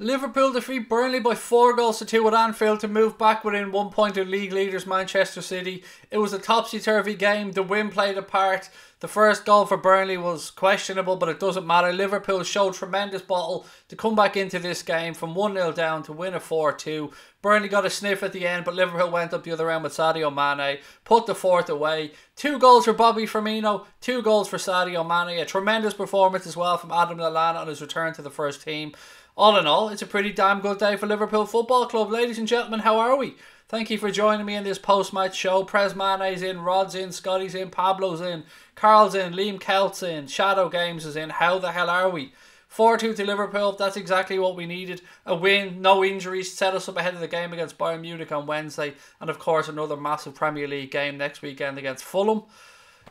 Liverpool defeat Burnley by 4 goals to 2 at Anfield to move back within 1 point of league leaders Manchester City. It was a topsy-turvy game. The wind played a part. The first goal for Burnley was questionable, but it doesn't matter. Liverpool showed tremendous bottle to come back into this game from 1-0 down to win a 4-2. Burnley got a sniff at the end, but Liverpool went up the other end with Sadio Mane, put the fourth away. 2 goals for Bobby Firmino, 2 goals for Sadio Mane. A tremendous performance as well from Adam Lallana on his return to the first team. All in all, it's a pretty damn good day for Liverpool Football Club. Ladies and gentlemen, how are we? Thank you for joining me in this post-match show. Prez Mane's in, Rod's in, Scotty's in, Pablo's in, Carl's in, Liam Kelt's in, Shadow Games is in. How the hell are we? 4-2 to Liverpool, that's exactly what we needed. A win, no injuries, set us up ahead of the game against Bayern Munich on Wednesday. And of course another massive Premier League game next weekend against Fulham.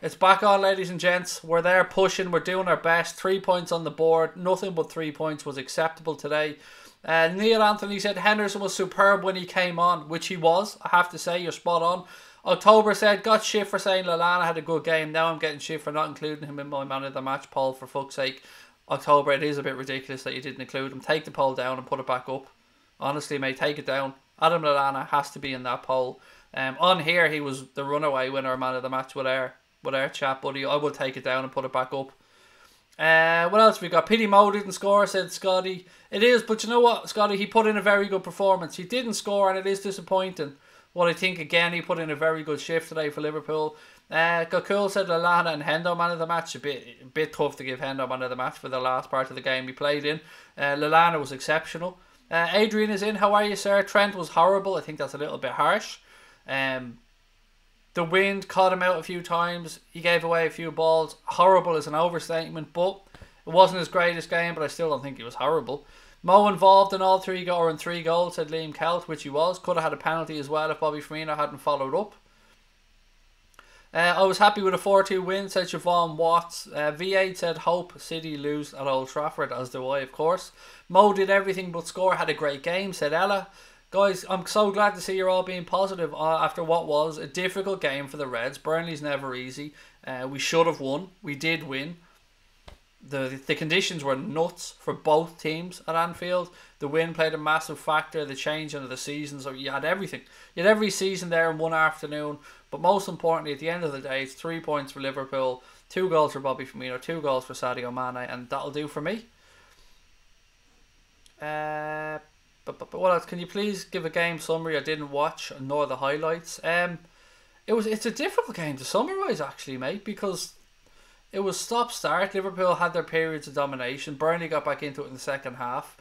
It's back on, ladies and gents. We're there pushing. We're doing our best. 3 points on the board. Nothing but 3 points was acceptable today. Neil Anthony said Henderson was superb when he came on, which he was. I have to say, you're spot on. October said, got shit for saying Lallana had a good game. Now I'm getting shit for not including him in my man of the match poll, for fuck's sake. October, it is a bit ridiculous that you didn't include him. Take the poll down and put it back up. Honestly, mate, take it down. Adam Lallana has to be in that poll. On here, he was the runaway winner man of the match with our chat, buddy. I will take it down and put it back up. What else we got? Pity Mo didn't score, said Scotty. It is, but you know what, Scotty? He put in a very good performance. He didn't score, and it is disappointing. Well, I think, again, he put in a very good shift today for Liverpool. Gokul said Lallana and Hendo man of the match. A bit tough to give Hendo man of the match for the last part of the game he played in. Lallana was exceptional. Adrian is in. How are you, sir? Trent was horrible. I think that's a little bit harsh. The wind caught him out a few times. He gave away a few balls. Horrible is an overstatement, but it wasn't his greatest game, but I still don't think he was horrible. Mo involved in all 3 goals, said Liam Kelt, which he was. Could have had a penalty as well if Bobby Firmino hadn't followed up. I was happy with a 4-2 win, said Siobhan Watts. V8 said, hope City lose at Old Trafford, as do I, of course. Mo did everything but score, had a great game, said Ella. Guys, I'm so glad to see you're all being positive after what was a difficult game for the Reds. Burnley's never easy. We should have won. We did win. The conditions were nuts for both teams at Anfield. The wind played a massive factor, the changing of the season. So you had everything. You had every season there in one afternoon. But most importantly, at the end of the day, it's 3 points for Liverpool, 2 goals for Bobby Firmino, 2 goals for Sadio Mane, and that'll do for me. But what else? Can you please give a game summary? I didn't watch, nor the highlights. It's a difficult game to summarise, actually, mate, because it was stop-start. Liverpool had their periods of domination. Burnley got back into it in the second half.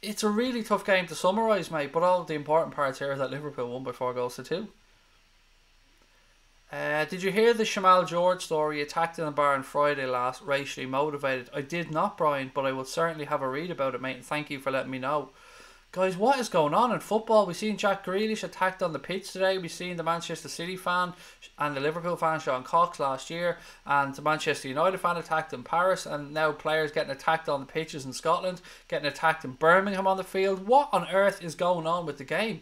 It's a really tough game to summarise, mate, but all the important parts here is that Liverpool won by 4 goals to 2. Did you hear the Shamal George story? Attacked in a bar on Friday last, racially motivated. I did not, Brian, but I will certainly have a read about it, mate, and thank you for letting me know. Guys, what is going on in football? We've seen Jack Grealish attacked on the pitch today. We've seen the Manchester City fan and the Liverpool fan, Sean Cox, last year. And the Manchester United fan attacked in Paris. And now players getting attacked on the pitches in Scotland. Getting attacked in Birmingham on the field. What on earth is going on with the game?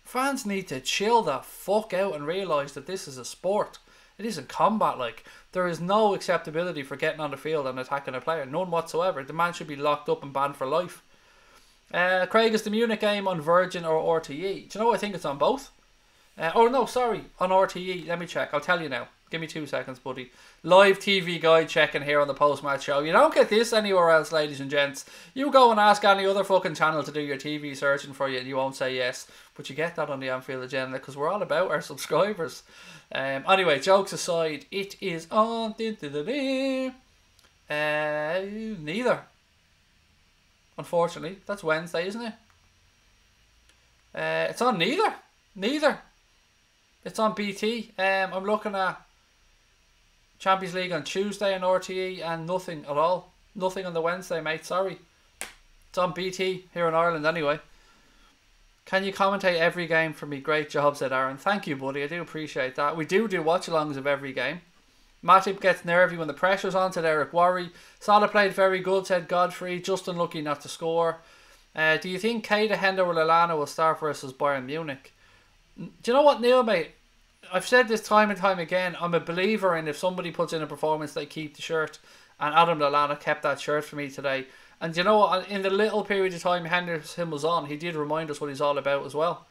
Fans need to chill the fuck out and realise that this is a sport. It isn't combat. Like, there is no acceptability for getting on the field and attacking a player. None whatsoever. The man should be locked up and banned for life. Craig, is the Munich game on Virgin or RTE? Do you know what? I think it's on both. Oh no, sorry, on RTE. Let me check. I'll tell you now. Give me 2 seconds, buddy. Live TV guide checking here on the post-match show. You don't get this anywhere else, ladies and gents. You go and ask any other fucking channel to do your TV searching for you and you won't say yes. But you get that on the Anfield Agenda because we're all about our subscribers. Anyway, jokes aside, it is on... neither. Unfortunately, that's Wednesday, isn't it? It's on neither. It's on BT. I'm looking at Champions League on Tuesday on RTE and nothing at all. Nothing on the Wednesday, mate. Sorry. It's on BT here in Ireland anyway. Can you commentate every game for me? Great job, said Aaron. Thank you, buddy. I do appreciate that. We do watch-alongs of every game. Matip gets nervy when the pressure's on, said Eric Worry. Salah played very good, said Godfrey. Just unlucky not to score. Do you think Keita, Hendo or Lallana will start versus Bayern Munich? Do you know what, Neil, mate? I've said this time and time again. I'm a believer in if somebody puts in a performance, they keep the shirt. And Adam Lallana kept that shirt for me today. And you know what? In the little period of time Henderson was on, he did remind us what he's all about as well.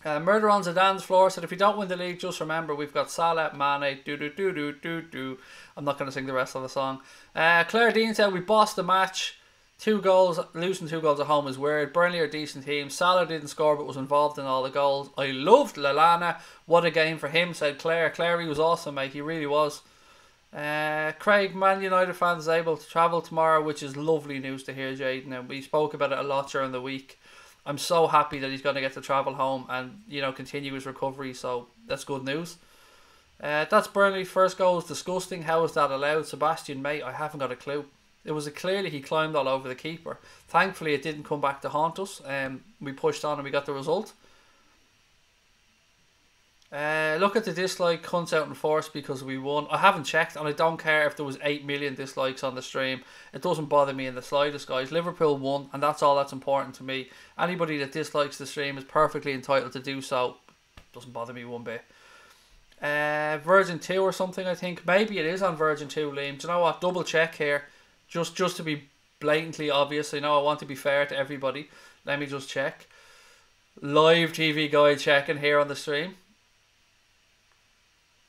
Murder on Zidane's floor said, if you don't win the league, just remember we've got Salah, Mane, do. I'm not going to sing the rest of the song. Claire Dean said, we bossed the match. 2 goals, losing 2 goals at home is weird. Burnley are a decent team. Salah didn't score but was involved in all the goals. I loved Lallana. What a game for him, said Claire. Claire, he was awesome, mate. He really was. Craig, Man United fans able to travel tomorrow, which is lovely news to hear, Jaden. And we spoke about it a lot during the week. I'm so happy that he's going to get to travel home and, you know, continue his recovery. So that's good news. That's Burnley's first goal was disgusting. How was that allowed? Sebastian, mate, I haven't got a clue. It was clearly he climbed all over the keeper. Thankfully, it didn't come back to haunt us. We pushed on and we got the result. Look at the dislike cunts out in force because we won. I haven't checked and I don't care if there was 8 million dislikes on the stream. It doesn't bother me in the slightest, guys. Liverpool won and that's all that's important to me. Anybody that dislikes the stream is perfectly entitled to do so. Doesn't bother me one bit. Virgin 2 or something, I think. Maybe it is on Virgin 2, Liam. Do you know what? Double check here. Just to be blatantly obvious. I know I want to be fair to everybody. Let me just check. Live TV guide checking here on the stream.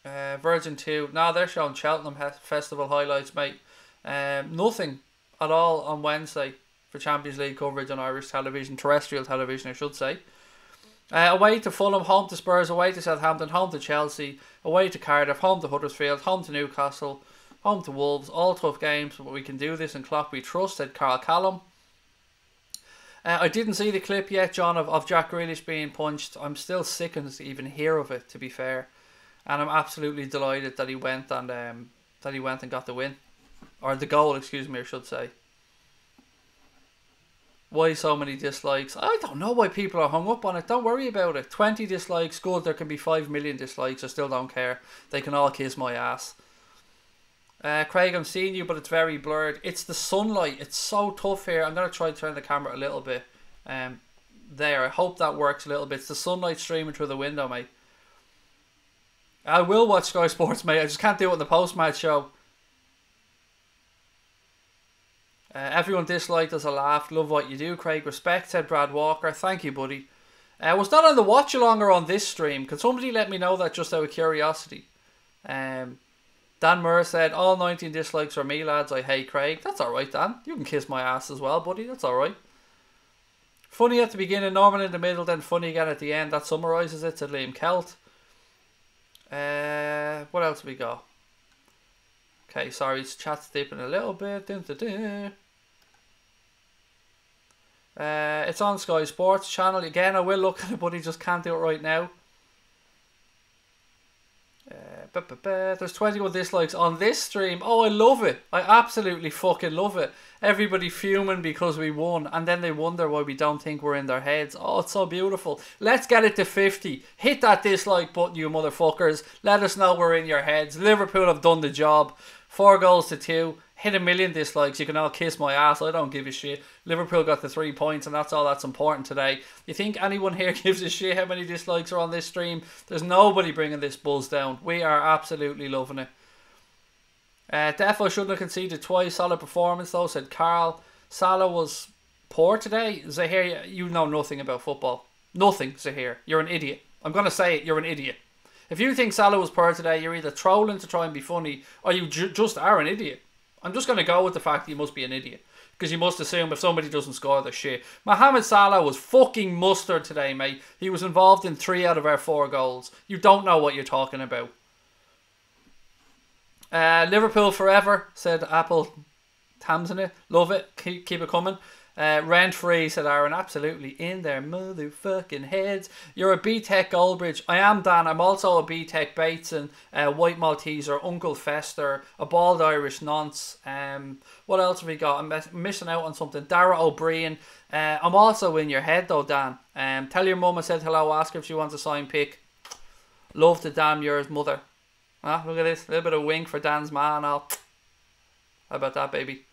Virgin 2. No, they're showing Cheltenham Festival highlights, mate. Nothing at all on Wednesday for Champions League coverage on Irish television, terrestrial television, I should say. Away to Fulham, home to Spurs, away to Southampton, home to Chelsea, away to Cardiff, home to Huddersfield, home to Newcastle, home to Wolves. All tough games, but we can do this and Klopp we trust, said Carl Callum. I didn't see the clip yet, John, of Jack Grealish being punched. I'm still sickened to even hear of it, to be fair. And I'm absolutely delighted that he went and got the win. Or the goal, excuse me, I should say. Why so many dislikes? I don't know why people are hung up on it. Don't worry about it. 20 dislikes, good. There can be 5 million dislikes. I still don't care. They can all kiss my ass. Craig, I'm seeing you, but it's very blurred. It's the sunlight. It's so tough here. I'm going to try to turn the camera a little bit. There. I hope that works a little bit. It's the sunlight streaming through the window, mate. I will watch Sky Sports, mate. I just can't do it in the post-match show. Everyone disliked us, a laugh. Love what you do, Craig. Respect, said Brad Walker. Thank you, buddy. Was that on the watch-along or on this stream? Can somebody let me know that just out of curiosity? Dan Murr said, all 19 dislikes are me, lads. I hate Craig. That's alright, Dan. You can kiss my ass as well, buddy. That's alright. Funny at the beginning, normal in the middle, then funny again at the end. That summarises it, said Liam Kelt. What else have we got? Okay, sorry, chat's dipping a little bit. It's on Sky Sports channel again. I will look at it, but I just can't do it right now. There's 21 dislikes on this stream. Oh, I love it. I absolutely fucking love it. Everybody fuming because we won, and then they wonder why we don't think we're in their heads. Oh, it's so beautiful. Let's get it to 50. Hit that dislike button, you motherfuckers. Let us know we're in your heads. Liverpool have done the job. 4 goals to 2. Hit 1 million dislikes. You can all kiss my ass. I don't give a shit. Liverpool got the 3 points, and that's all that's important today. You think anyone here gives a shit how many dislikes are on this stream? There's nobody bringing this buzz down. We are absolutely loving it. Defo shouldn't have conceded twice. Solid performance though, said Carl. Salah was poor today. Zahir, you know nothing about football. Nothing, Zahir. You're an idiot. I'm going to say it. You're an idiot. If you think Salah was poor today, you're either trolling to try and be funny, or you just are an idiot. I'm just going to go with the fact that you must be an idiot. Because you must assume if somebody doesn't score, they're shit. Mohamed Salah was fucking mustard today, mate. He was involved in 3 out of our 4 goals. You don't know what you're talking about. Liverpool forever, said Apple Tamsin. Love it. Keep it coming. Rent free, said Aaron. Absolutely in their motherfucking heads. You're a B-Tech Goldbridge. I am, Dan. I'm also a B-Tech Bateson, White Malteser, Uncle Fester, a bald Irish nonce. What else have we got? I'm missing out on something. Dara O'Brien. I'm also in your head though, Dan. Tell your mum I said hello. Ask her if she wants a signed pic. Love to damn yours, mother. Look at this. A little bit of wink for Dan's ma and all. How about that, baby?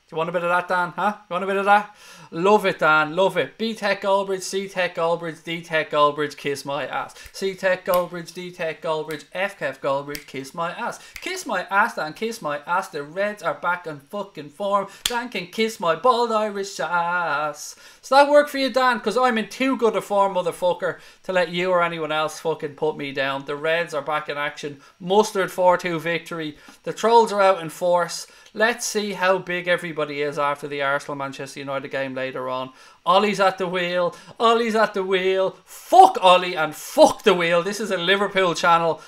Do you want a bit of that, Dan? Huh? You want a bit of that? Love it, Dan. Love it. B-Tech Goldbridge, C-Tech Goldbridge, D-Tech Goldbridge, kiss my ass. C-Tech Goldbridge, D-Tech Goldbridge, F-Kef Goldbridge, kiss my ass. Kiss my ass, Dan, kiss my ass. The Reds are back in fucking form. Dan can kiss my bald Irish ass. Does that work for you, Dan? Because I'm in too good a form, motherfucker, to let you or anyone else fucking put me down. The Reds are back in action. Mustard 4-2 victory. The Trolls are out in force. Let's see how big everybody is after the Arsenal-Manchester United game later on. Ollie's at the wheel. Ollie's at the wheel. Fuck Ollie and fuck the wheel. This is a Liverpool channel.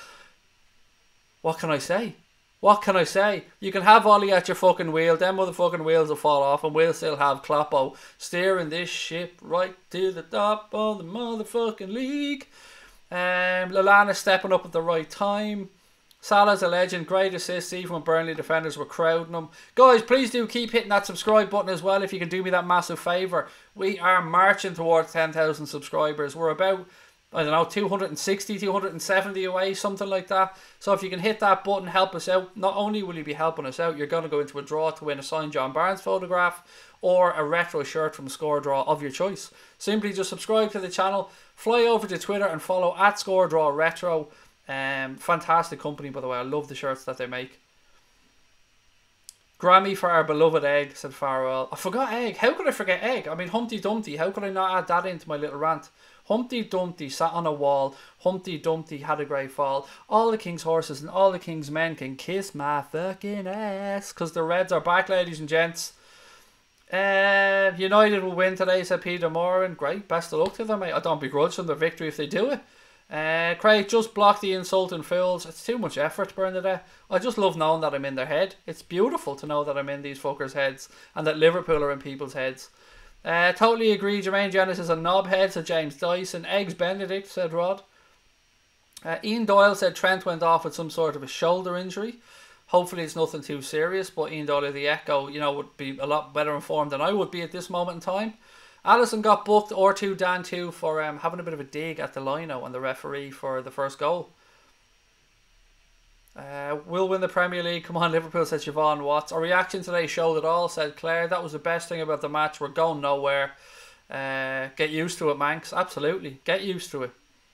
What can I say? What can I say? You can have Ollie at your fucking wheel. Them motherfucking wheels will fall off and we'll still have Kloppo steering this ship right to the top of the motherfucking league. Lallana stepping up at the right time. Salah's a legend, great assists even when Burnley defenders were crowding him. Guys, please do keep hitting that subscribe button as well if you can do me that massive favour. We are marching towards 10,000 subscribers. We're about, I don't know, 260, 270 away, something like that. So if you can hit that button, help us out. Not only will you be helping us out, you're going to go into a draw to win a signed John Barnes photograph or a retro shirt from Score Draw of your choice. Simply just subscribe to the channel, fly over to Twitter and follow at Score Draw Retro. Fantastic company, by the way. I love the shirts that they make. Grammy for our beloved Egg, said Farewell. I forgot Egg. How could I forget Egg? I mean, Humpty Dumpty. How could I not add that into my little rant? Humpty Dumpty sat on a wall. Humpty Dumpty had a great fall. All the king's horses and all the king's men can kiss my fucking ass. Because the Reds are back, ladies and gents. United will win today, said Peter Moran. Great. Best of luck to them, mate. I don't begrudge them the victory if they do it. Craig, just block the insulting fools. It's too much effort, Bernadette. I just love knowing that I'm in their head. It's beautiful to know that I'm in these fuckers' heads and that Liverpool are in people's heads. Totally agree. Jermaine Jennings is a knobhead, said James Dyson. Eggs Benedict, said Rod. Ian Doyle said Trent went off with some sort of a shoulder injury. Hopefully it's nothing too serious, but Ian Doyle of the Echo, you know, would be a lot better informed than I would be at this moment in time. Allison got booked, or two Dan too, for having a bit of a dig at the lino and the referee for the first goal. We'll win the Premier League. Come on, Liverpool, said Siobhan Watts. Our reaction today showed it all, said Claire. That was the best thing about the match. We're going nowhere. Get used to it, Manx. Absolutely. Get used to it.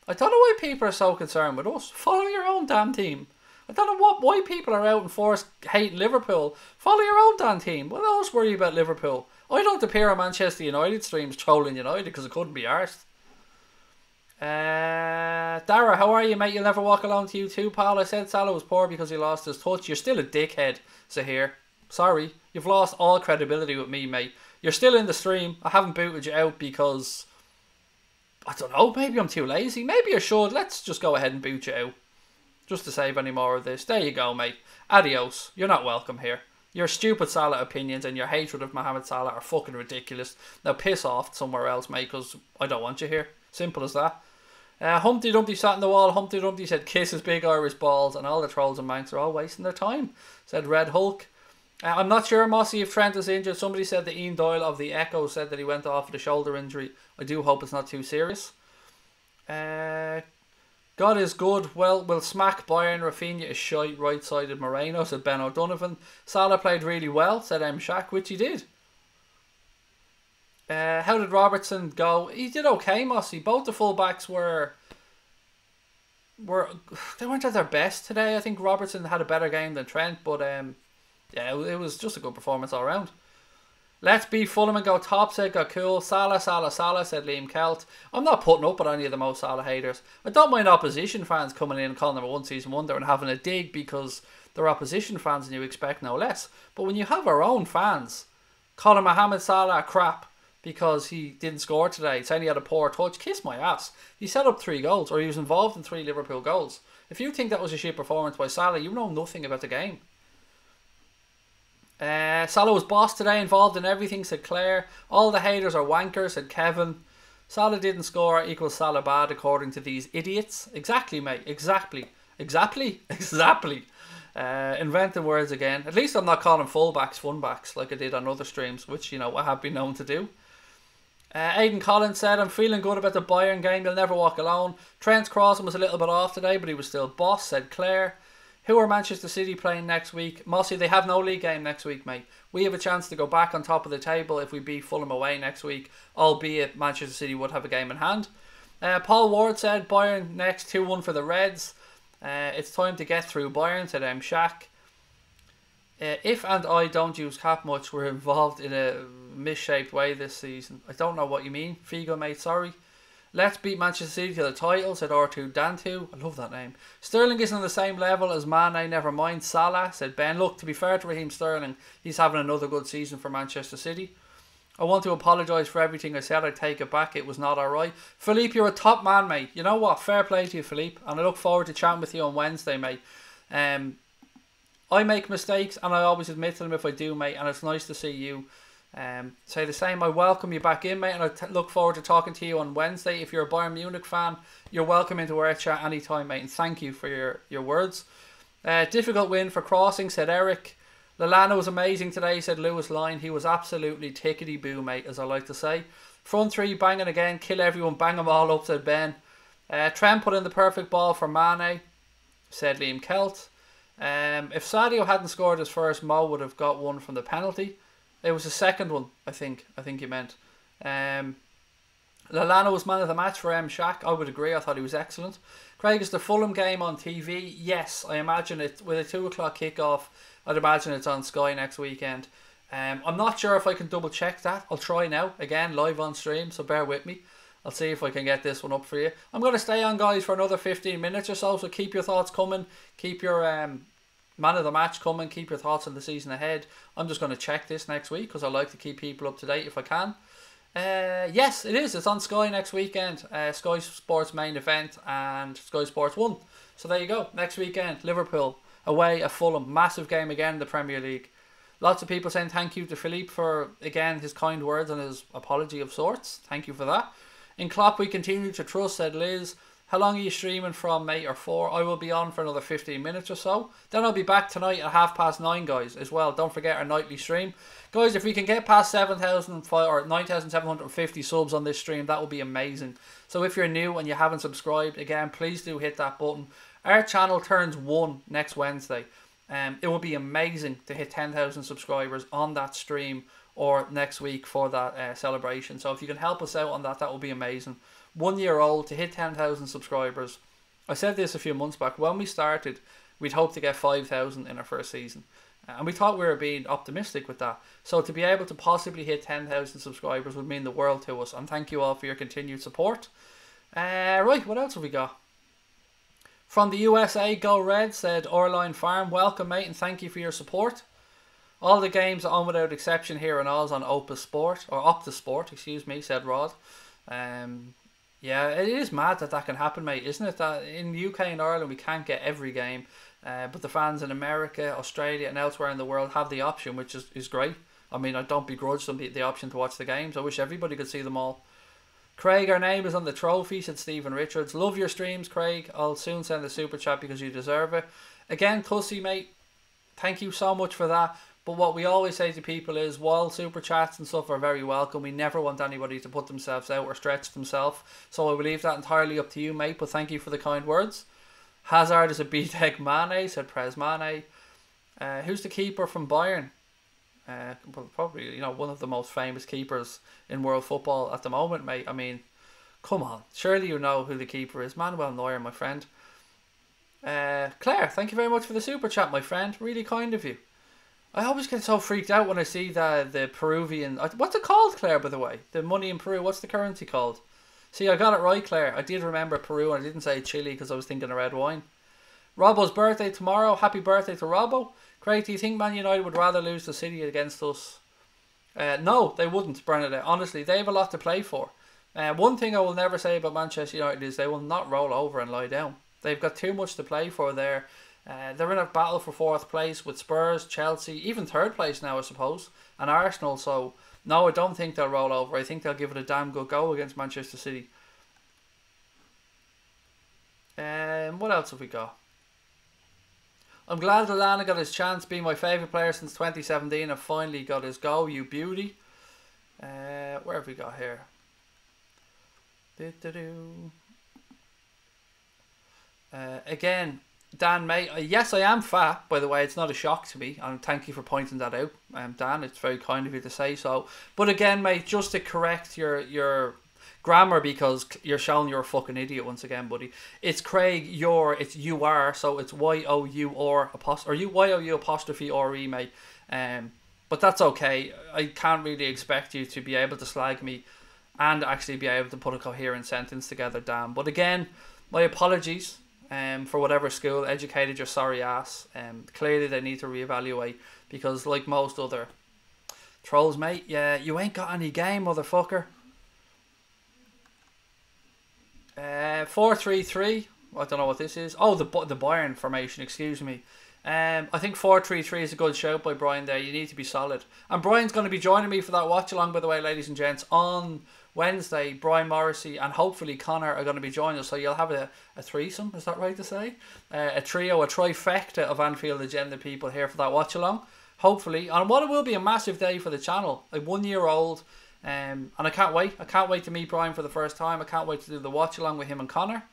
I don't know why people are so concerned with us. Follow your own damn team. I don't know why people are out in force hating Liverpool. Follow your own damn team. What else worry about Liverpool? I don't appear on Manchester United streams trolling United because I couldn't be arsed. Dara, how are you, mate? You'll never walk alone to you too, pal. I said Salah was poor because he lost his touch. You're still a dickhead, Zahir. Sorry. You've lost all credibility with me, mate. You're still in the stream. I haven't booted you out because, I don't know, maybe I'm too lazy. Maybe I should. Let's just go ahead and boot you out. Just to save any more of this. There you go, mate. Adios. You're not welcome here. Your stupid Salah opinions and your hatred of Mohamed Salah are fucking ridiculous. Now piss off somewhere else, mate, because I don't want you here. Simple as that. Humpty Dumpty sat on the wall. Humpty Dumpty said, kiss his big Irish balls, and all the trolls and manx are all wasting their time, said Red Hulk. I'm not sure, Mossy, if Trent is injured. Somebody said that Ian Doyle of the Echo said that he went off with a shoulder injury. I do hope it's not too serious. God is good. Well, we'll smack Bayern. Rafinha is shite. Right-sided Moreno, said Ben O'Donovan. Salah played really well, said M. Shaq, which he did. How did Robertson go? He did okay, Mossy. Both the full-backs were they weren't at their best today. I think Robertson had a better game than Trent, but yeah, it was just a good performance all round. Let's be Fulham and go top, said got cool. Salah, Salah, Salah, said Liam Kelt. I'm not putting up with any of the most Salah haters. I don't mind opposition fans coming in and calling them a one-season wonder and having a dig because they're opposition fans and you expect no less. But when you have our own fans calling Mohamed Salah crap because he didn't score today, saying he had a poor touch, kiss my ass. He set up 3 goals, or he was involved in 3 Liverpool goals. If you think that was a shit performance by Salah, you know nothing about the game. Salah was boss today, involved in everything, said Claire. All the haters are wankers, said Kevin. Salah didn't score equals Salah bad according to these idiots. Exactly, mate. Exactly. Inventing words again. At least I'm not calling fullbacks funbacks like I did on other streams, which, you know, I have been known to do. Aidan Collins said, I'm feeling good about the Bayern game. You'll never walk alone. Trent's crossing was a little bit off today, but he was still boss, said Claire. Who are Manchester City playing next week? Mossy, they have no league game next week, mate. We have a chance to go back on top of the table if we beat Fulham away next week, albeit Manchester City would have a game in hand. Paul Ward said Bayern next 2-1 for the Reds. It's time to get through Bayern, said Shaq. If and I don't use cap much, we're involved in a misshaped way this season. I don't know what you mean. Figo, mate, sorry. Let's beat Manchester City to the title, said R2 Dantu. I love that name. Sterling isn't on the same level as Mane, never mind. Salah, said Ben. Look, to be fair to Raheem Sterling, he's having another good season for Manchester City. I want to apologise for everything I said. I take it back. It was not alright. Philippe, you're a top man, mate. You know what? Fair play to you, Philippe. And I look forward to chatting with you on Wednesday, mate. I make mistakes and I always admit to them if I do, mate. And it's nice to see you say the same. I welcome you back in, mate. And I look forward to talking to you on Wednesday. If you're a Bayern Munich fan, you're welcome into our chat anytime, mate. And thank you for your words. Difficult win for Crossing, said Eric. Lallana was amazing today, said Lewis Line. He was absolutely tickety-boo, mate, as I like to say. Front three banging again. Kill everyone, bang them all up, said Ben. Trent put in the perfect ball for Mane, said Liam Kelt. If Sadio hadn't scored his first, Mo would have got one from the penalty. It was the second one, I think you meant. Lallana was man of the match for Shaq. I would agree. I thought he was excellent. Craig, is the Fulham game on TV? Yes, I imagine it. With a 2 o'clock kickoff, I'd imagine it's on Sky next weekend. I'm not sure if I can double check that. I'll try now. Again, live on stream, so bear with me. I'll see if I can get this one up for you. I'm going to stay on, guys, for another 15 minutes or so. So keep your thoughts coming. Keep your man of the match coming. Keep your thoughts on the season ahead. I'm just going to check this next week because I like to keep people up to date if I can. Yes, it is. It's on Sky next weekend. Sky Sports main event and Sky Sports 1. So there you go. Next weekend, Liverpool away at Fulham. Massive game again in the Premier League. Lots of people saying thank you to Philippe for, again, his kind words and his apology of sorts. Thank you for that. In Klopp, we continue to trust, said Liz. How long are you streaming from, mate, or for? I will be on for another 15 minutes or so. Then I'll be back tonight at 9:30, guys, as well. Don't forget our nightly stream. Guys, if we can get past 7,000 or 9,750 subs on this stream, that will be amazing. So if you're new and you haven't subscribed, again, please do hit that button. Our channel turns 1 next Wednesday. It will be amazing to hit 10,000 subscribers on that stream or next week for that celebration. So if you can help us out on that, that will be amazing. 1 year old to hit 10,000 subscribers. I said this a few months back. When we started, we'd hoped to get 5,000 in our first season. And we thought we were being optimistic with that. So to be able to possibly hit 10,000 subscribers would mean the world to us. And thank you all for your continued support. Right, what else have we got? From the USA, Go Red, said Orline Farm. Welcome, mate, and thank you for your support. All the games are on without exception here and Oz on Optus Sport, excuse me, said Rod. Yeah, it is mad that can happen, mate, isn't it? That in the UK and Ireland we can't get every game, but the fans in America, Australia and elsewhere in the world have the option, which is great. I mean, I don't begrudge them the option to watch the games. I wish everybody could see them all. Craig, our name is on the trophy, said Stephen Richards. Love your streams, Craig. I'll soon send a super chat because you deserve it. Again, Tussy, mate, thank you so much for that. But what we always say to people is, while super chats and stuff are very welcome, we never want anybody to put themselves out or stretch themselves. So I will leave that entirely up to you, mate. But thank you for the kind words. Hazard is a B-Tech Mane, said Prez Mane. Who's the keeper from Bayern? Well, probably, one of the most famous keepers in world football at the moment, mate. I mean, come on. Surely you know who the keeper is. Manuel Neuer, my friend. Claire, thank you very much for the super chat, my friend. Really kind of you. I always get so freaked out when I see the Peruvian... What's it called, Claire, by the way? The money in Peru. What's the currency called? See, I got it right, Claire. I did remember Peru and I didn't say Chile because I was thinking of red wine. Robbo's birthday tomorrow. Happy birthday to Robbo. Craig, do you think Man United would rather lose to City against us? No, they wouldn't, Bernadette. Honestly, they have a lot to play for. One thing I will never say about Manchester United is they will not roll over and lie down. They've got too much to play for there. They're in a battle for 4th place with Spurs, Chelsea, even 3rd place now, I suppose, and Arsenal. So, no, I don't think they'll roll over. I think they'll give it a damn good go against Manchester City. What else have we got? I'm glad Lallana got his chance, being my favourite player since 2017 and finally got his go, you beauty. Where have we got here? Again, Dan, mate, yes, I am fat, by the way. It's not a shock to me, and thank you for pointing that out. Dan, it's very kind of you to say so. But again, mate, just to correct your grammar, because you're showing you're a fucking idiot once again, buddy. It's Craig, it's you are, so it's Y-O-U-R or Y-O-U apostrophe R-E, mate. But that's okay. I can't really expect you to be able to slag me and actually be able to put a coherent sentence together, Dan. But again, my apologies. For whatever school educated your sorry ass. Clearly they need to reevaluate, because like most other trolls, mate, yeah, you ain't got any game, motherfucker. 4-3-3. I don't know what this is. Oh, the Bayern formation, excuse me. I think 4-3-3 is a good shout by Brian there. You need to be solid. And Brian's going to be joining me for that watch along, by the way, ladies and gents, on Wednesday. Brian Morrissey and hopefully Connor are going to be joining us, so you'll have a threesome, is that right to say? A trio, a trifecta of Anfield Agenda people here for that watch along, hopefully, and what it will be a massive day for the channel. Like 1 year old, and I can't wait to meet Brian for the first time. I can't wait to do the watch along with him and Connor.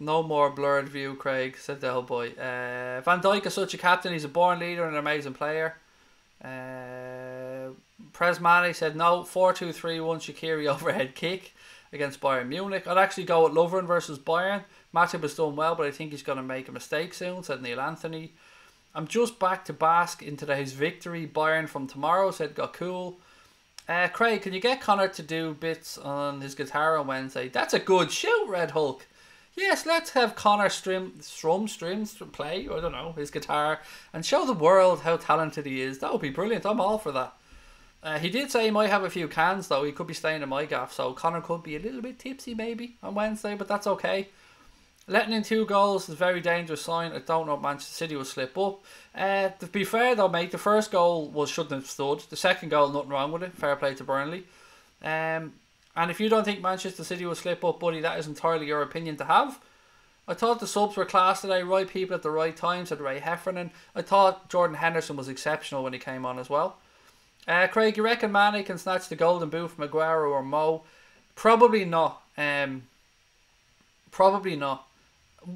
No more blurred view, Craig, said the old boy. Van Dijk is such a captain. He's a born leader and an amazing player. Presmani said no. 4-2-3-1 Shaqiri overhead kick against Bayern Munich. I'd actually go with Lovren versus Bayern. Matip has done well, but I think he's going to make a mistake soon, said Neil Anthony. I'm just back to bask in today's victory. Bayern from tomorrow, said got cool. Craig, can you get Connor to do bits on his guitar on Wednesday? That's a good shout, Red Hulk. Yes, let's have Connor strums play, I don't know, his guitar, and show the world how talented he is. That would be brilliant. I'm all for that. He did say he might have a few cans, though. He could be staying in my gaff, so Connor could be a little bit tipsy maybe on Wednesday, but that's okay. Letting in 2 goals is a very dangerous sign. I don't know if Manchester City will slip up. To be fair though, mate, the first goal shouldn't have stood. The second goal, nothing wrong with it. Fair play to Burnley. And if you don't think Manchester City will slip up, buddy, that is entirely your opinion to have. I thought the subs were class today. Right people at the right time, said Ray Heffernan. I thought Jordan Henderson was exceptional when he came on as well. Craig, you reckon Mane can snatch the golden boot from Aguero or Mo? Probably not. Probably not.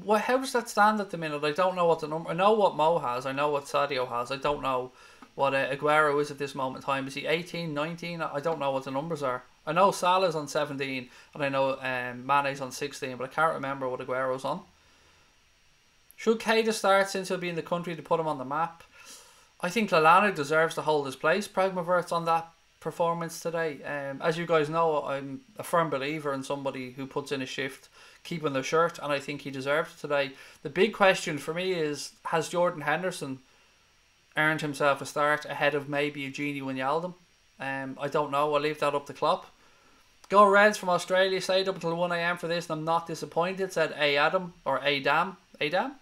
How does that stand at the minute? I don't know what the number. I know what Mo has. I know what Sadio has. I don't know what Aguero is at this moment in time. Is he 18, 19? I don't know what the numbers are. I know Salah's on 17 and I know Mane's on 16, but I can't remember what Aguero's on. Should Keita start since he'll be in the country to put him on the map? I think Lallana deserves to hold his place. Pragmavert's on that performance today. As you guys know, I'm a firm believer in somebody who puts in a shift, keeping their shirt, and I think he deserved it today. The big question for me is, has Jordan Henderson earned himself a start ahead of maybe Eugenie Wijnaldum? I don't know. I'll leave that up to Klopp. Go Reds from Australia. Stayed up until 1 AM for this and I'm not disappointed, said Adam, or Adam, I don't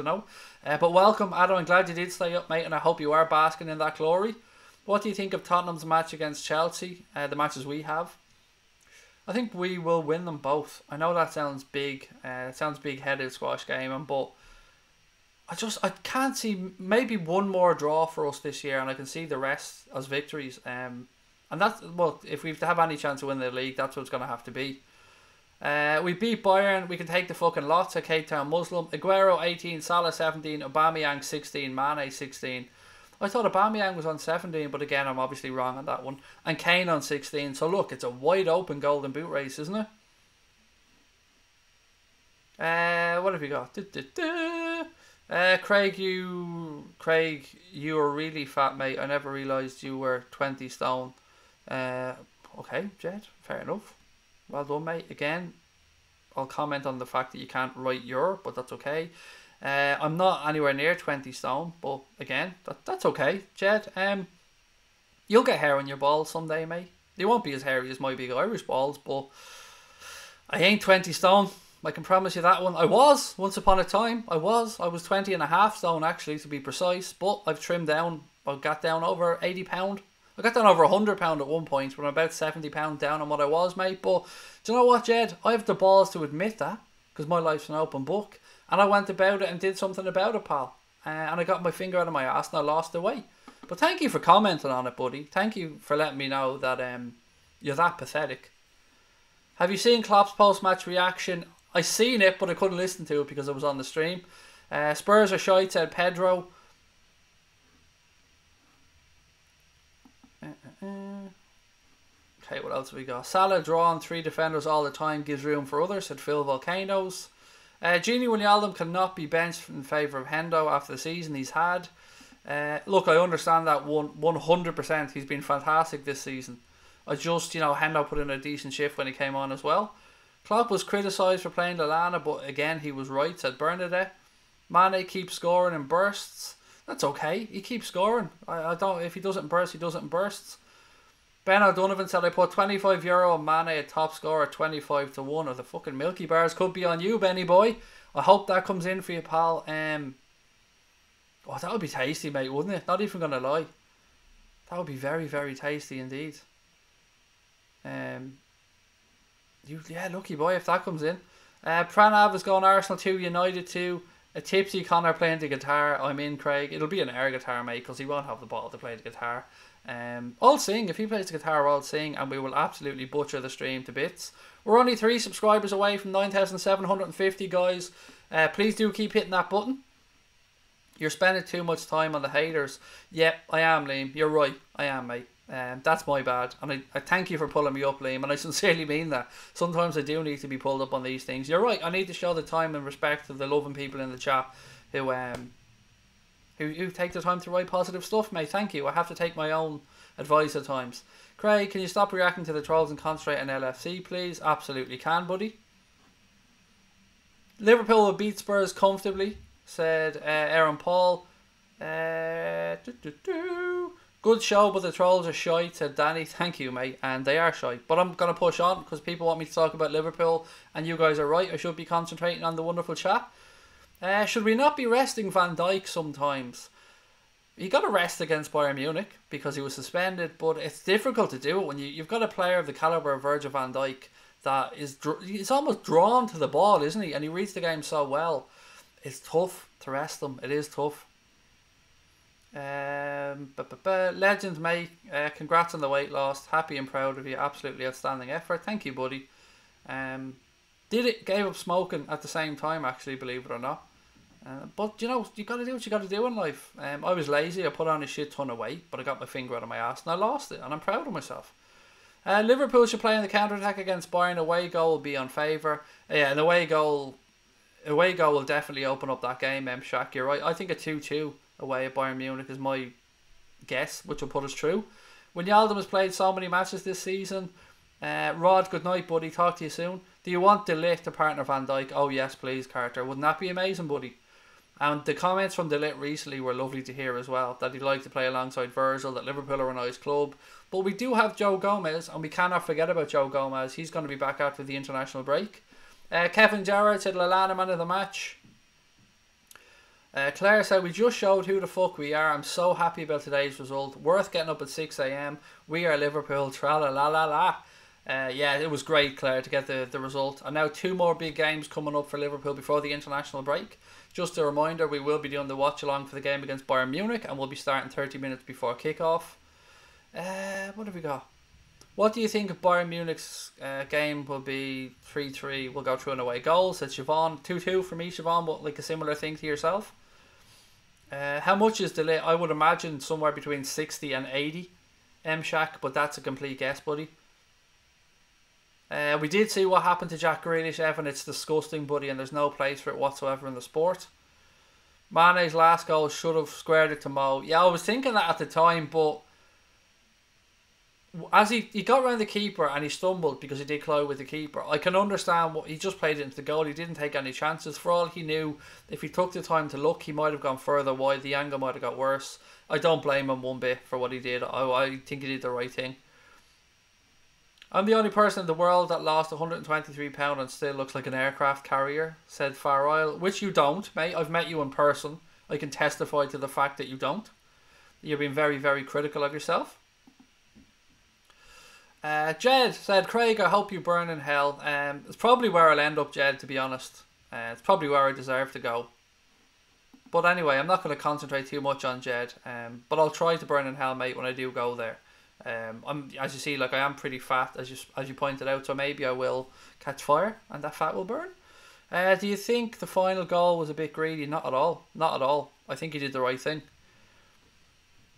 know. But welcome, Adam. I'm glad you did stay up, mate, and I hope you are basking in that glory. What do you think of Tottenham's match against Chelsea? The matches we have. I think we will win them both. I know that sounds big. It sounds big-headed squash gaming, but I can't see maybe one more draw for us this year, and I can see the rest as victories. And that's, well, if we have any chance of winning the league, that's what it's going to have to be. We beat Bayern. We can take the fucking lot. To Cape Town Muslim. Aguero 18, Salah 17, Aubameyang 16, Mane 16. I thought Aubameyang was on 17, but again, I'm obviously wrong on that one. And Kane on 16. So look, it's a wide open golden boot race, isn't it? What have you got? Craig, you are really fat, mate. I never realised you were 20 stone. Okay, Jed, fair enough. Well done, mate. Again, I'll comment on the fact that you can't write your, but that's okay. I'm not anywhere near 20 stone, but again, that's okay, Jed. You'll get hair on your balls someday, mate. They won't be as hairy as my big Irish balls, but I ain't 20 stone. I can promise you that one. I was, once upon a time, I was 20 and a half stone actually, to be precise, but I've trimmed down. I got down over 80 pound. I got down over 100 pound at one point, but I'm about 70 pound down on what I was, mate. But do you know what, Jed? I have the balls to admit that, because my life's an open book, and I went about it and did something about it, pal. And I got my finger out of my ass and I lost the weight. But thank you for commenting on it, buddy. Thank you for letting me know that You're that pathetic. Have you seen Klopp's post-match reaction? I seen it, but I couldn't listen to it because I was on the stream. Spurs are shite, said Pedro. Okay, what else have we got? Salah drawn 3 defenders all the time, gives room for others, said Phil Volcanoes. Gini Wijnaldum cannot be benched in favour of Hendo after the season he's had. Look, I understand that 100%. He's been fantastic this season. I just, Hendo put in a decent shift when he came on as well. Klopp was criticised for playing Lallana, but again, he was right, said Bernadette. Mane keeps scoring in bursts. That's okay. He keeps scoring. I don't. If he doesn't burst, he doesn't burst. Ben O'Donovan said, I put €25 on Mane, a top scorer, 25 to 1. Or the fucking Milky Bars could be on you, Benny boy. I hope that comes in for you, pal. Oh, that would be tasty, mate, wouldn't it? Not even going to lie. That would be very, very tasty indeed. Lucky boy if that comes in. Pranav is going Arsenal 2, United 2. A tipsy Connor playing the guitar. I'm in, Craig. It'll be an air guitar, mate, because he won't have the ball to play the guitar. I'll sing. If he plays the guitar, I'll sing, and we will absolutely butcher the stream to bits. We're only 3 subscribers away from 9,750, guys. Please do keep hitting that button. You're spending too much time on the haters. Yep, I am, Liam. You're right. I am, mate. That's my bad. And I thank you for pulling me up, Liam. And I sincerely mean that. Sometimes I do need to be pulled up on these things. You're right. I need to show the time and respect to the loving people in the chat who take the time to write positive stuff, mate. Thank you. I have to take my own advice at times. Craig, can you stop reacting to the trolls and concentrate on LFC, please? Absolutely can, buddy. Liverpool will beat Spurs comfortably, said Aaron Paul. Good show, but the trolls are shite, said Danny. Thank you, mate. And they are shite. But I'm going to push on because people want me to talk about Liverpool. And you guys are right. I should be concentrating on the wonderful chat. Should we not be resting Van Dijk sometimes? He got a rest against Bayern Munich because he was suspended. But it's difficult to do it when you've got a player of the calibre of Virgil van Dijk that he's almost drawn to the ball, isn't he? And he reads the game so well. It's tough to rest him. It is tough. Legend, mate. Congrats on the weight loss. Happy and proud of you. Absolutely outstanding effort. Thank you, buddy. Gave up smoking at the same time, actually, believe it or not. But you got to do what you got to do in life. I was lazy. I put on a shit ton of weight, but I got my finger out of my ass and I lost it, and I'm proud of myself. Liverpool should play in the counter-attack against Bayern. Away goal will be on favour. Yeah, an away goal will definitely open up that game, Shaq. You're right. I think a 2-2 away at Bayern Munich is my guess, which will put us through. Wijnaldum has played so many matches this season. Rod, good night, buddy. Talk to you soon. Do you want De Ligt to partner Van Dijk? Oh, yes, please, Carter. Wouldn't that be amazing, buddy? And the comments from De Ligt recently were lovely to hear as well, that he'd like to play alongside Virgil, that Liverpool are a nice club. But we do have Joe Gomez, and we cannot forget about Joe Gomez. He's going to be back after the international break. Kevin Gerrard said Lallana man of the match. Claire said, we just showed who the fuck we are. I'm so happy about today's result. Worth getting up at 6 AM. We are Liverpool. Tra-la-la-la-la. Yeah, it was great, Claire, to get the result. And now 2 more big games coming up for Liverpool before the international break. Just a reminder, we will be doing the watch-along for the game against Bayern Munich, and we'll be starting 30 minutes before kick-off. What have we got? What do you think of Bayern Munich's game? Will be 3-3. We'll go through an away goal, said Siobhan. 2-2 for me, Siobhan, but like a similar thing to yourself. How much is delay? I would imagine somewhere between 60 and 80 M-Shack, but that's a complete guess, buddy. We did see what happened to Jack Grealish, Evan. It's disgusting, buddy, and there's no place for it whatsoever in the sport. Mane's last goal should have squared it to Mo. Yeah, I was thinking that at the time, but as he got around the keeper and he stumbled because he did collide with the keeper. I can understand what he just played it into the goal. He didn't take any chances. For all he knew, if he took the time to look, he might have gone further wide. The angle might have got worse. I don't blame him one bit for what he did. I think he did the right thing. I'm the only person in the world that lost £123 and still looks like an aircraft carrier, said Far Isle. Which you don't, mate. I've met you in person. I can testify to the fact that you don't. You've been very, very critical of yourself. Jed said, Craig, I hope you burn in hell. It's probably where I'll end up, Jed, to be honest. It's probably where I deserve to go. But anyway, I'm not going to concentrate too much on Jed. But I'll try to burn in hell, mate, when I do go there. I'm, as you see, like, I am pretty fat, as you pointed out, so maybe I will catch fire and that fat will burn. Do you think the final goal was a bit greedy? Not at all. Not at all. I think he did the right thing.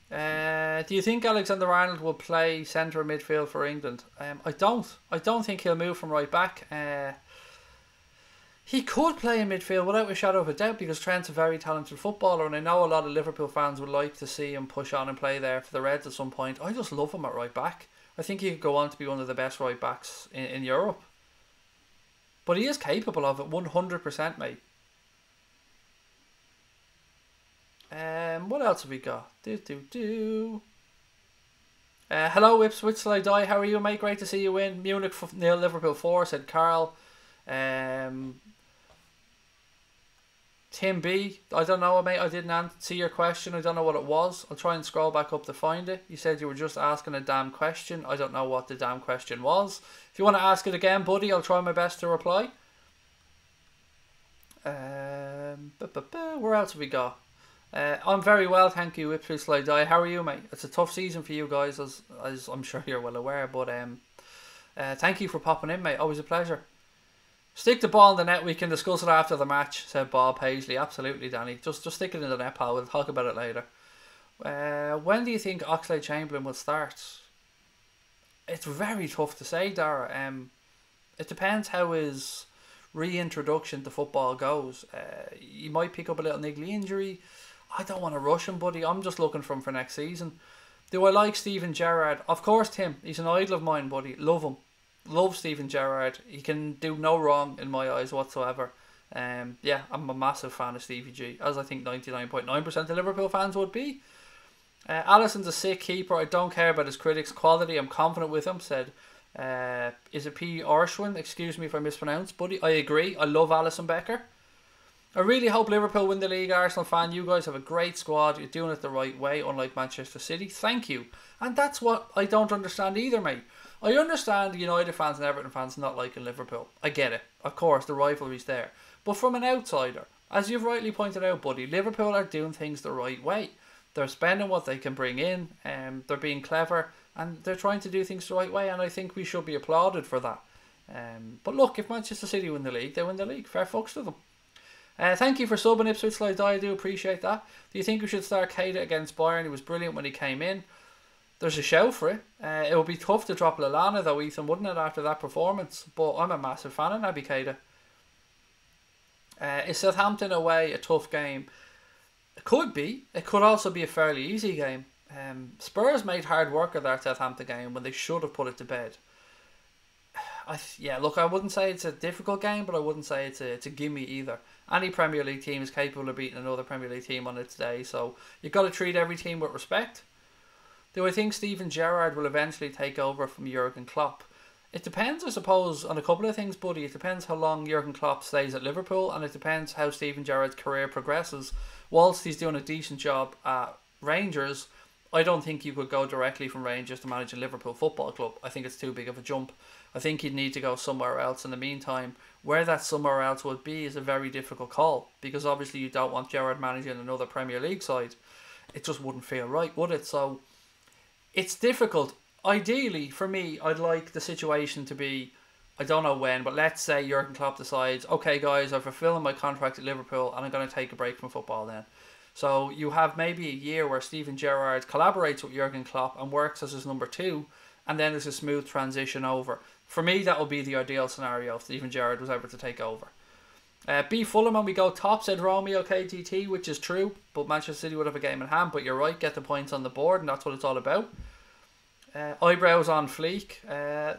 Do you think Alexander-Arnold will play centre midfield for England? I don't. I don't think he'll move from right back. He could play in midfield without a shadow of a doubt because Trent's a very talented footballer, and I know a lot of Liverpool fans would like to see him push on and play there for the Reds at some point. I just love him at right back. I think he could go on to be one of the best right backs in Europe. But he is capable of it 100%, mate. What else have we got? Hello, Ipswich till I die. How are you, mate? Great to see you win. Munich 0, Liverpool 4, said Carl. Tim B, I don't know, mate. I didn't see your question. I don't know what it was. I'll try and scroll back up to find it. You said you were just asking a damn question. I don't know what the damn question was. If you want to ask it again, buddy, I'll try my best to reply. Where else have we got? I'm very well, thank you, Ipswich till I die. How are you, mate? It's a tough season for you guys, as I'm sure you're well aware. But thank you for popping in, mate. Always a pleasure. Stick the ball in the net. We can discuss it after the match, said Bob Paisley. Absolutely, Danny. Just stick it in the net, pal. We'll talk about it later. When do you think Oxlade-Chamberlain will start? It's very tough to say, Dara. It depends how his reintroduction to football goes. He might pick up a little niggly injury. I don't want to rush him, buddy. I'm just looking for him for next season. Do I like Steven Gerrard? Of course, Tim. He's an idol of mine, buddy. Love him. Love Steven Gerrard. He can do no wrong in my eyes whatsoever. Yeah, I'm a massive fan of Stevie G, as I think 99.9% of Liverpool fans would be. Alisson's a sick keeper. I don't care about his critics' quality. I'm confident with him, said. Is it P. Orshwin? Excuse me if I mispronounced, buddy. I agree. I love Alisson Becker. I really hope Liverpool win the league, Arsenal fan. You guys have a great squad. You're doing it the right way, unlike Manchester City. Thank you. And that's what I don't understand either, mate. I understand United fans and Everton fans not liking Liverpool. I get it. Of course, the rivalry's there. But from an outsider, as you've rightly pointed out, buddy, Liverpool are doing things the right way. They're spending what they can bring in, they're being clever, and they're trying to do things the right way, and I think we should be applauded for that. But look, if Manchester City win the league, they win the league. Fair fucks to them. Thank you for subbing, Ipswich till I die. I do appreciate that. Do you think we should start Keita against Bayern? He was brilliant when he came in. There's a show for it. It would be tough to drop Lallana though, Ethan, wouldn't it, after that performance? But I'm a massive fan of Naby Keita. Is Southampton away a tough game? It could be. It could also be a fairly easy game. Spurs made hard work of that Southampton game when they should have put it to bed. Yeah, look, I wouldn't say it's a difficult game, but I wouldn't say it's a gimme either. Any Premier League team is capable of beating another Premier League team on its day, so you've got to treat every team with respect. Do I think Steven Gerrard will eventually take over from Jurgen Klopp? It depends, I suppose, on a couple of things, buddy. It depends how long Jurgen Klopp stays at Liverpool, and it depends how Steven Gerrard's career progresses. Whilst he's doing a decent job at Rangers, I don't think you could go directly from Rangers to manage a Liverpool Football Club. I think it's too big of a jump. I think you'd need to go somewhere else in the meantime. Where that somewhere else would be is a very difficult call, because obviously you don't want Gerrard managing another Premier League side. It just wouldn't feel right, would it? So it's difficult. Ideally, for me, I'd like the situation to be, I don't know when, but let's say Jurgen Klopp decides, okay guys, I'm fulfilling my contract at Liverpool and I'm going to take a break from football then. So you have maybe a year where Steven Gerrard collaborates with Jurgen Klopp and works as his number two, and then there's a smooth transition over. For me, that would be the ideal scenario if Steven Gerrard was ever to take over. B Fulham and we go top, said Romeo KTT, which is true, but Manchester City would have a game in hand, but you're right, get the points on the board, and that's what it's all about. Eyebrows on fleek. They're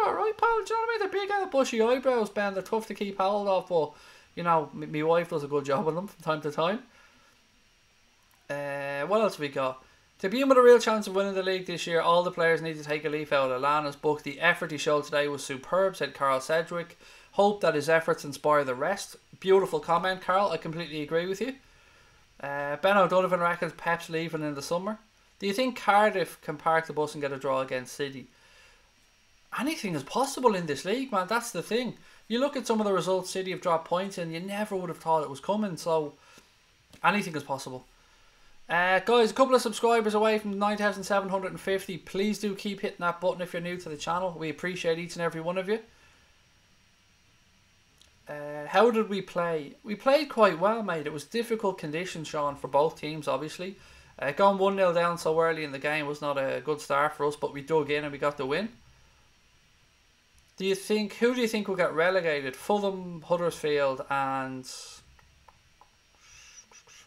alright, pal. Do you know what I mean? They're big and bushy eyebrows, Ben. They're tough to keep hold of, but you know, my wife does a good job on them from time to time. What else have we got? To be in with a real chance of winning the league this year, all the players need to take a leaf out of Lallana's book. The effort he showed today was superb, said Carl Sedgwick. Hope that his efforts inspire the rest. Beautiful comment, Carl. I completely agree with you. Ben O'Donovan reckons Pep's leaving in the summer. Do you think Cardiff can park the bus and get a draw against City? Anything is possible in this league, man. That's the thing. You look at some of the results City have dropped points in, you never would have thought it was coming. So anything is possible. Guys, a couple of subscribers away from 9,750. Please do keep hitting that button if you're new to the channel. We appreciate each and every one of you. How did we play? We played quite well, mate. It was difficult conditions, Sean, for both teams, obviously. Going 1-0 down so early in the game was not a good start for us, but we dug in and we got the win. Who do you think will get relegated? Fulham, Huddersfield, and...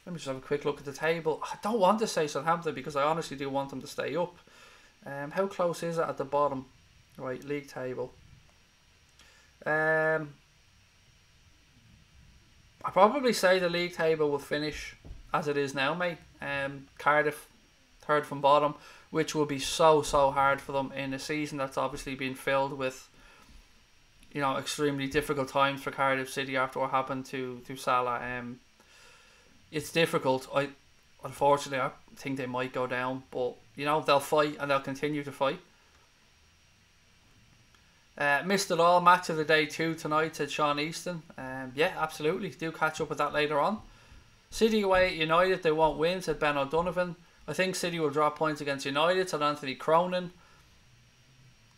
Let me just have a quick look at the table. I don't want to say Southampton because I honestly do want them to stay up. How close is it at the bottom? Right, league table. I'd probably say the league table will finish as it is now, mate. Cardiff, third from bottom, which will be so hard for them in a season that's obviously been filled with, you know, extremely difficult times for Cardiff City after what happened to Salah. It's difficult. Unfortunately, I think they might go down, but you know, they'll fight and they'll continue to fight. Missed it all. Match of the day 2 tonight, said Sean Easton. Yeah, absolutely. Do catch up with that later on. City away at United, they won't win, said Ben O'Donovan. I think City will drop points against United, said Anthony Cronin.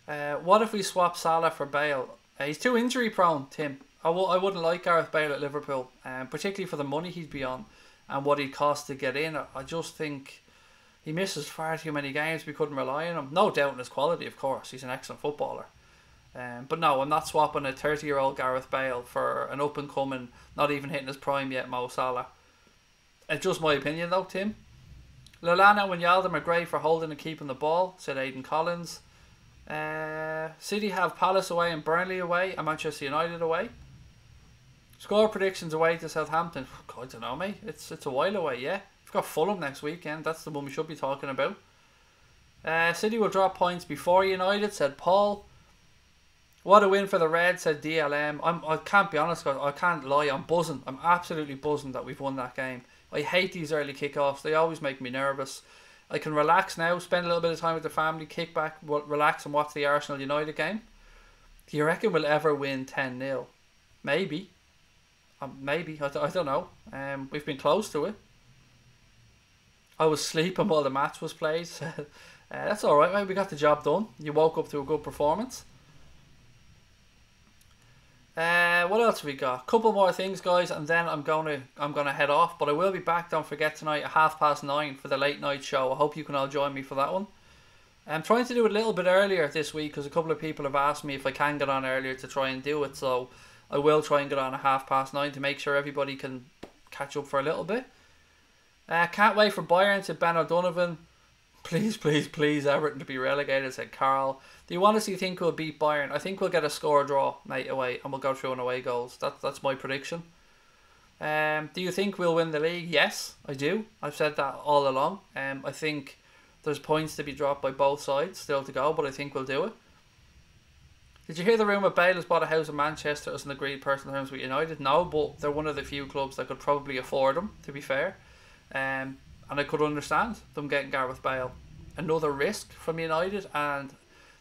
What if we swap Salah for Bale? He's too injury prone, Tim. I wouldn't like Gareth Bale at Liverpool, particularly for the money he'd be on and what he'd cost to get in. I just think he misses far too many games. We couldn't rely on him. No doubt in his quality, of course. He's an excellent footballer. But no, I'm not swapping a 30-year-old Gareth Bale for an up-and-coming, not even hitting his prime yet, Mo Salah. It's just my opinion though, Tim. Lallana and Yalden are great for holding and keeping the ball, said Aidan Collins. City have Palace away and Burnley away and Manchester United away. Score predictions away to Southampton. I don't know, mate. It's a while away, yeah. We've got Fulham next weekend. That's the one we should be talking about. City will drop points before United, said Paul. What a win for the Reds, said DLM. I can't be honest, guys. I can't lie. I'm buzzing. I'm absolutely buzzing that we've won that game. I hate these early kickoffs. They always make me nervous. I can relax now, spend a little bit of time with the family, kick back, relax and watch the Arsenal United game. Do you reckon we'll ever win 10-0? Maybe. Maybe. I don't know. We've been close to it. I was sleeping while the match was played. That's alright, mate. We got the job done. You woke up to a good performance. What else have we got? Couple more things, guys, and then I'm gonna head off. But I will be back. Don't forget tonight at 9:30 for the late night show. I hope you can all join me for that one. I'm trying to do it a little bit earlier this week because a couple of people have asked me if I can get on earlier to try and do it. So I will try and get on at 9:30 to make sure everybody can catch up for a little bit. Can't wait for Bayern, said Ben O'Donovan. Please, please, please, Everton to be relegated, said Carl. Do you honestly think we'll beat Bayern? I think we'll get a score draw, mate, away, and we'll go through on away goals. That's my prediction. Do you think we'll win the league? Yes, I do. I've said that all along. I think there's points to be dropped by both sides still to go, but I think we'll do it. Did you hear the rumour Bale has bought a house in Manchester as an agreed personal terms with United? No, but they're one of the few clubs that could probably afford them, to be fair. And I could understand them getting Gareth Bale. Another risk from United, and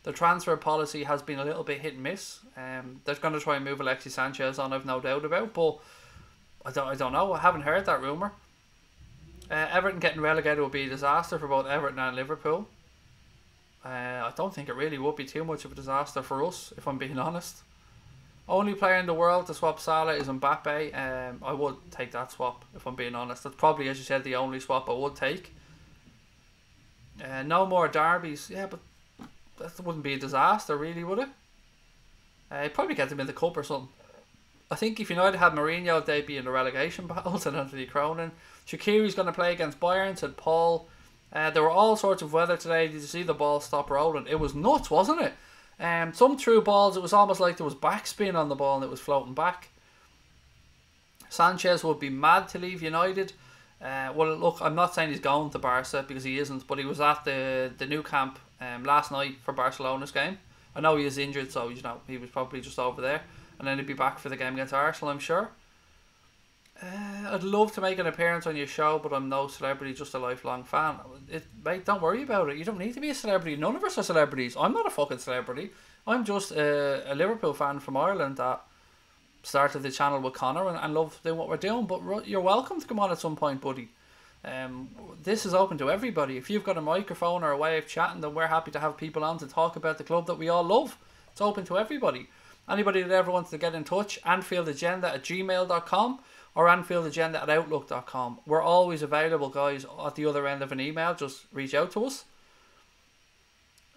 the transfer policy has been a little bit hit and miss. They're going to try and move Alexis Sanchez on, I've no doubt about, but I don't know. I haven't heard that rumour. Everton getting relegated would be a disaster for both Everton and Liverpool. I don't think it really would be too much of a disaster for us, if I'm being honest. Only player in the world to swap Salah is Mbappe. I would take that swap, if I'm being honest. That's probably, as you said, the only swap I would take. No more derbies. Yeah, but that wouldn't be a disaster, really, would it? You'd probably get them in the cup or something. I think if United had Mourinho, they'd be in the relegation battles, and Anthony Cronin. Shaqiri's going to play against Bayern, said Paul. There were all sorts of weather today. Did you see the ball stop rolling? It was nuts, wasn't it? Some through balls, it was almost like there was backspin on the ball and it was floating back. Sanchez would be mad to leave United. Well, look, I'm not saying he's going to Barca because he isn't, but he was at the new camp last night for Barcelona's game. I know he is injured, so you know he was probably just over there, and then he'll be back for the game against Arsenal, I'm sure. I'd love to make an appearance on your show, but I'm no celebrity, just a lifelong fan. Mate, don't worry about it. You don't need to be a celebrity. None of us are celebrities. I'm not a fucking celebrity. I'm just a Liverpool fan from Ireland that started the channel with Connor and love doing what we're doing. But you're welcome to come on at some point, buddy. This is open to everybody. If you've got a microphone or a way of chatting, then we're happy to have people on to talk about the club that we all love. It's open to everybody. Anybody that ever wants to get in touch, AnfieldAgenda@gmail.com or AnfieldAgenda@outlook.com. We're always available, guys, at the other end of an email. Just reach out to us.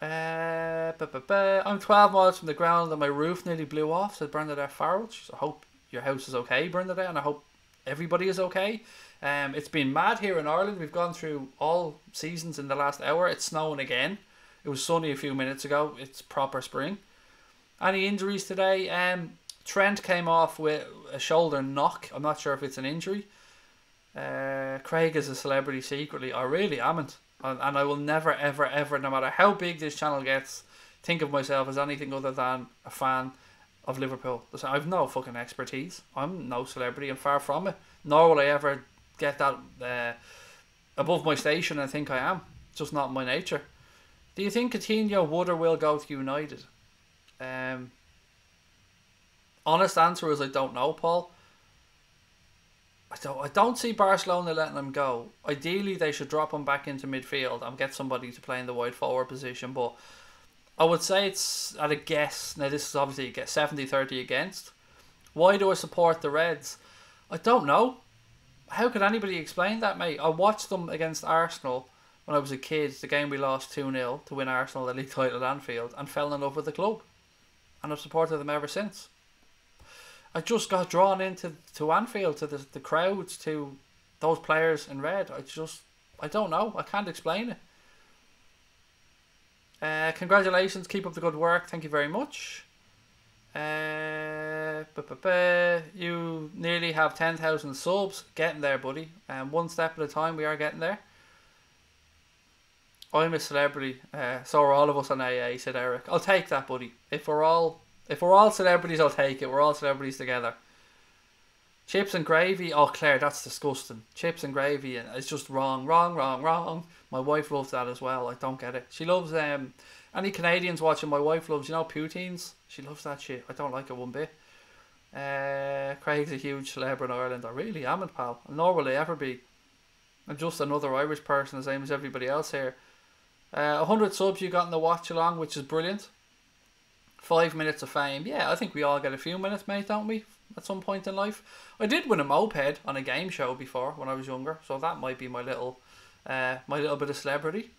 I'm 12 miles from the ground and my roof nearly blew off, said Bernadette Farrell. I hope your house is okay, Bernadette, and I hope everybody is okay. It's been mad here in Ireland. We've gone through all seasons in the last hour. It's snowing again. It was sunny a few minutes ago. It's proper spring. Any injuries today? Trent came off with a shoulder knock. I'm not sure if it's an injury. Craig is a celebrity secretly. I really amn't. And I will never, ever, ever, no matter how big this channel gets, think of myself as anything other than a fan of Liverpool. I've no fucking expertise. I'm no celebrity. I'm far from it. Nor will I ever get that above my station and think I am. It's just not my nature. Do you think Coutinho would or will go to United? Honest answer is I don't know, Paul. I don't see Barcelona letting him go. Ideally, they should drop him back into midfield and get somebody to play in the wide forward position. But I would say it's at a guess. Now, this is obviously a 70-30 against. Why do I support the Reds? I don't know. How could anybody explain that, mate? I watched them against Arsenal when I was a kid. The game we lost 2-0 to win Arsenal the league title at Anfield, and fell in love with the club. And I've supported them ever since. I just got drawn into Anfield, to the crowds, to those players in red. I don't know. I can't explain it. Congratulations. Keep up the good work. Thank you very much. You nearly have 10,000 subs. Getting there, buddy. One step at a time, we are getting there. I'm a celebrity. So are all of us on AA, said Eric. I'll take that, buddy. If we're all celebrities, I'll take it. We're all celebrities together. Chips and gravy. Oh, Claire, that's disgusting. Chips and gravy. It's just wrong. My wife loves that as well. I don't get it. She loves any Canadians watching. My wife loves, poutines. She loves that shit. I don't like it one bit. Craig's a huge celeb in Ireland. I really am, pal. Nor will I ever be. I'm just another Irish person, the same as everybody else here. 100 subs you got in the watch along, which is brilliant. 5 minutes of fame. Yeah, I think we all get a few minutes, mate, don't we? At some point in life. I did win a moped on a game show before when I was younger, so that might be my little bit of celebrity.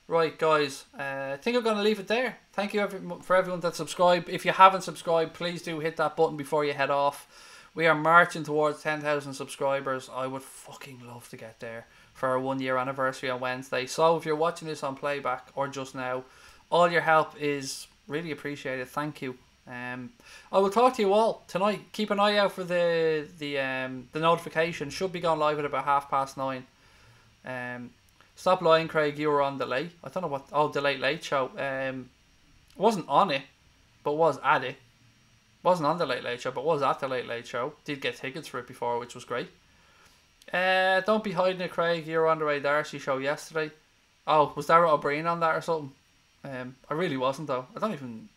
Right, guys. I think I'm going to leave it there. Thank you for everyone that subscribed. If you haven't subscribed, please do hit that button before you head off. We are marching towards 10,000 subscribers. I would fucking love to get there for our 1 year anniversary on Wednesday. So if you're watching this on playback or just now, all your help is really appreciated. Thank you. I will talk to you all tonight. Keep an eye out for the notification. Should be going live at about 9:30. Stop lying, Craig. You were on the late. I don't know what. Oh, the late show. Wasn't on it, but was at it. Wasn't on the late show, but was at the late show. Did get tickets for it before, which was great. Don't be hiding it, Craig. You were on the Ray Darcy show yesterday. Oh, was Darragh O'Brien on that or something? I really wasn't, though. I don't even...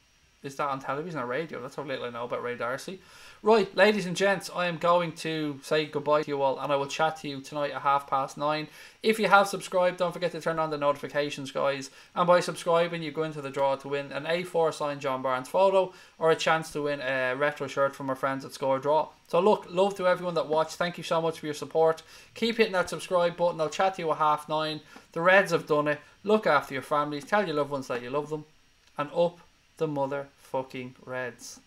Is that on television or radio? That's how little I know about Ray Darcy. Right, ladies and gents, I am going to say goodbye to you all, and I will chat to you tonight at 9:30. If you have subscribed, don't forget to turn on the notifications, guys. And by subscribing, you go into the draw to win an A4 signed John Barnes photo or a chance to win a retro shirt from our friends at Score Draw. So look, love to everyone that watched. Thank you so much for your support. Keep hitting that subscribe button. I'll chat to you at 9:30. The Reds have done it. Look after your families. Tell your loved ones that you love them. And up the motherfucking Reds.